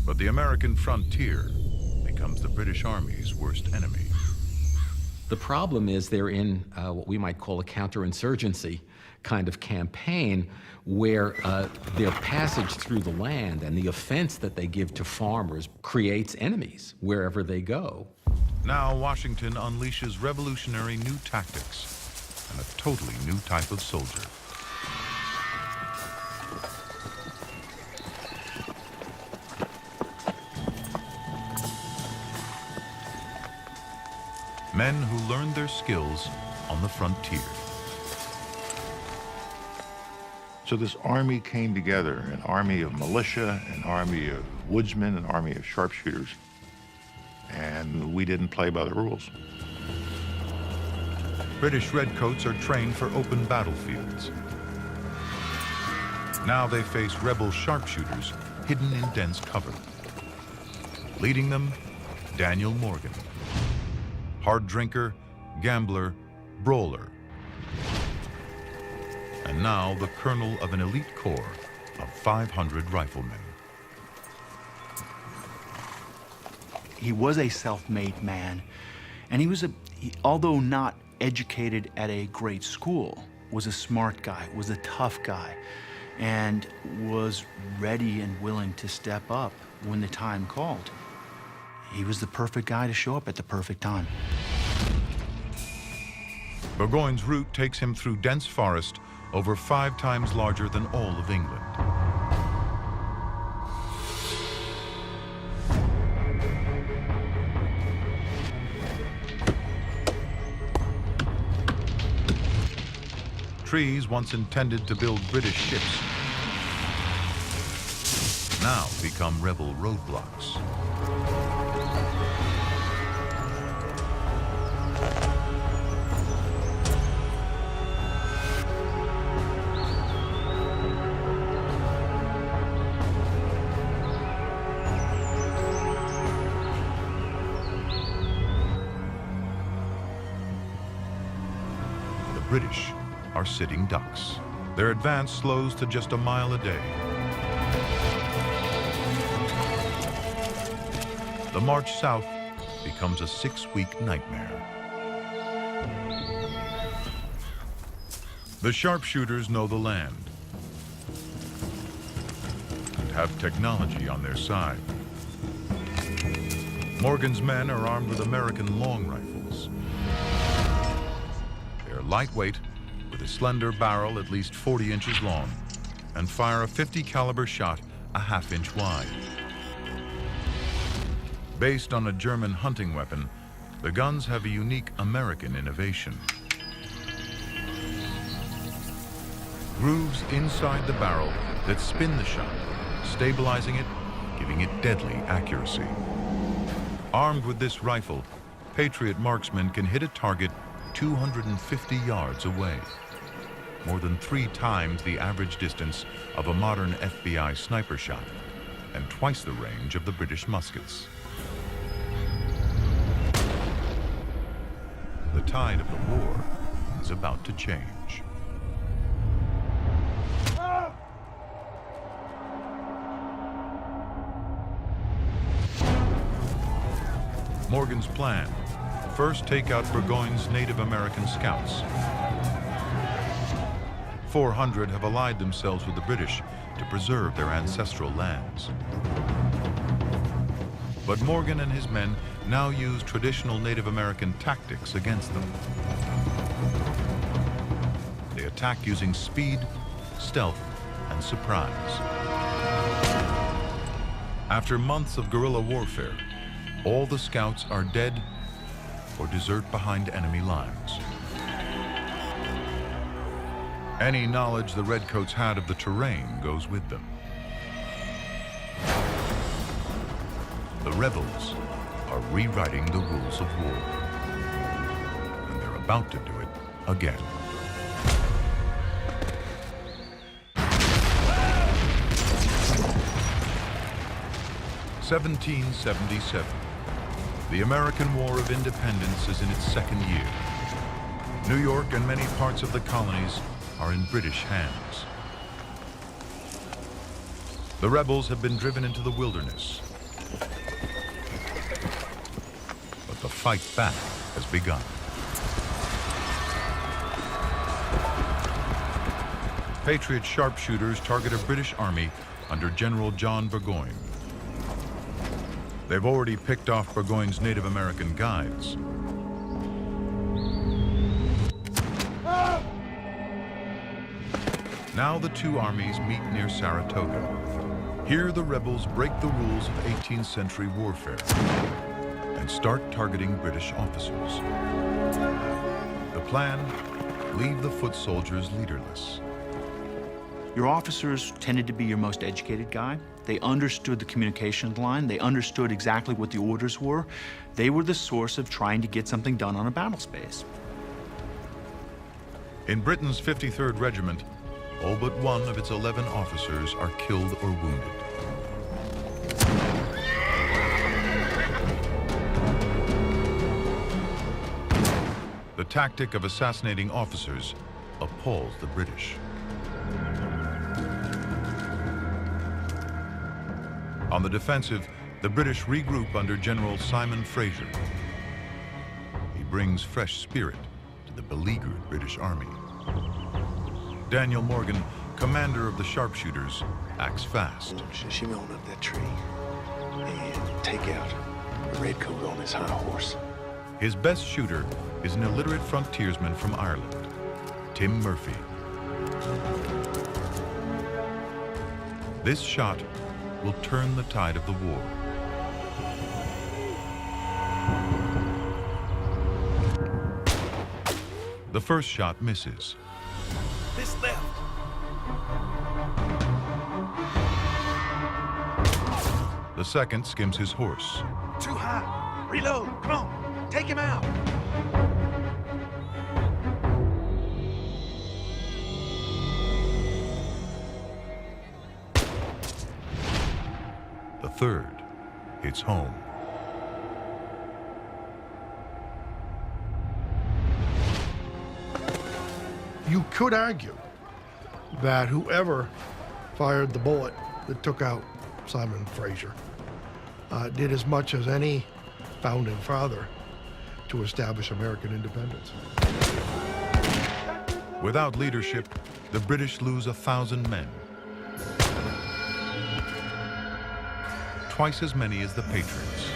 But the American frontier becomes the British Army's worst enemy. The problem is they're in what we might call a counterinsurgency kind of campaign where their passage through the land and the offense that they give to farmers creates enemies wherever they go. Now Washington unleashes revolutionary new tactics and a totally new type of soldier. Men who learned their skills on the frontier. So this army came together, an army of militia, an army of woodsmen, an army of sharpshooters, and we didn't play by the rules. British redcoats are trained for open battlefields. Now they face rebel sharpshooters hidden in dense cover. Leading them, Daniel Morgan. Hard drinker, gambler, brawler. And now the colonel of an elite corps of 500 riflemen. He was a self-made man, and he was although not educated at a great school, was a smart guy, was a tough guy, and was ready and willing to step up when the time called. He was the perfect guy to show up at the perfect time. Burgoyne's route takes him through dense forest over 5 times larger than all of England. Trees once intended to build British ships now become rebel roadblocks. The British are sitting ducks. Their advance slows to just a mile a day. The march south becomes a 6-week nightmare. The sharpshooters know the land and have technology on their side. Morgan's men are armed with American long rifles. They're lightweight, with a slender barrel at least 40 inches long, and fire a .50 caliber shot a half-inch wide. Based on a German hunting weapon, the guns have a unique American innovation. Grooves inside the barrel that spin the shot, stabilizing it, giving it deadly accuracy. Armed with this rifle, Patriot marksmen can hit a target 250 yards away, more than 3 times the average distance of a modern FBI sniper shot, and twice the range of the British muskets. The tide of the war is about to change. Morgan's plan: first take out Burgoyne's Native American scouts. 400 have allied themselves with the British to preserve their ancestral lands. But Morgan and his men now use traditional Native American tactics against them. They attack using speed, stealth, and surprise. After months of guerrilla warfare, all the scouts are dead or desert behind enemy lines. Any knowledge the Redcoats had of the terrain goes with them. The rebels are rewriting the rules of war, and they're about to do it again. (1777). The American War of Independence is in its 2nd year. New York and many parts of the colonies are in British hands. The rebels have been driven into the wilderness, But the fight back has begun. Patriot sharpshooters target a British army under General John Burgoyne. They've already picked off Burgoyne's Native American guides. Now the two armies meet near Saratoga. Here the rebels break the rules of 18th century warfare and start targeting British officers. The plan, leave the foot soldiers leaderless. Your officers tended to be your most educated guy. They understood the communication line. They understood exactly what the orders were. They were the source of trying to get something done on a battle space. In Britain's 53rd Regiment, all but one of its 11 officers are killed or wounded. The tactic of assassinating officers appalls the British. On the defensive, the British regroup under General Simon Fraser. He brings fresh spirit to the beleaguered British army. Daniel Morgan, commander of the sharpshooters, acts fast. Shimmy on up that tree and take out a redcoat on his high horse. His best shooter is an illiterate frontiersman from Ireland, Tim Murphy. This shot will turn the tide of the war. The first shot misses. This left. The second skims his horse. Too high. Reload. Come on. Take him out. The third hits home. You could argue that whoever fired the bullet that took out Simon Fraser did as much as any founding father to establish American independence. Without leadership, the British lose 1,000 men. Twice as many as the Patriots.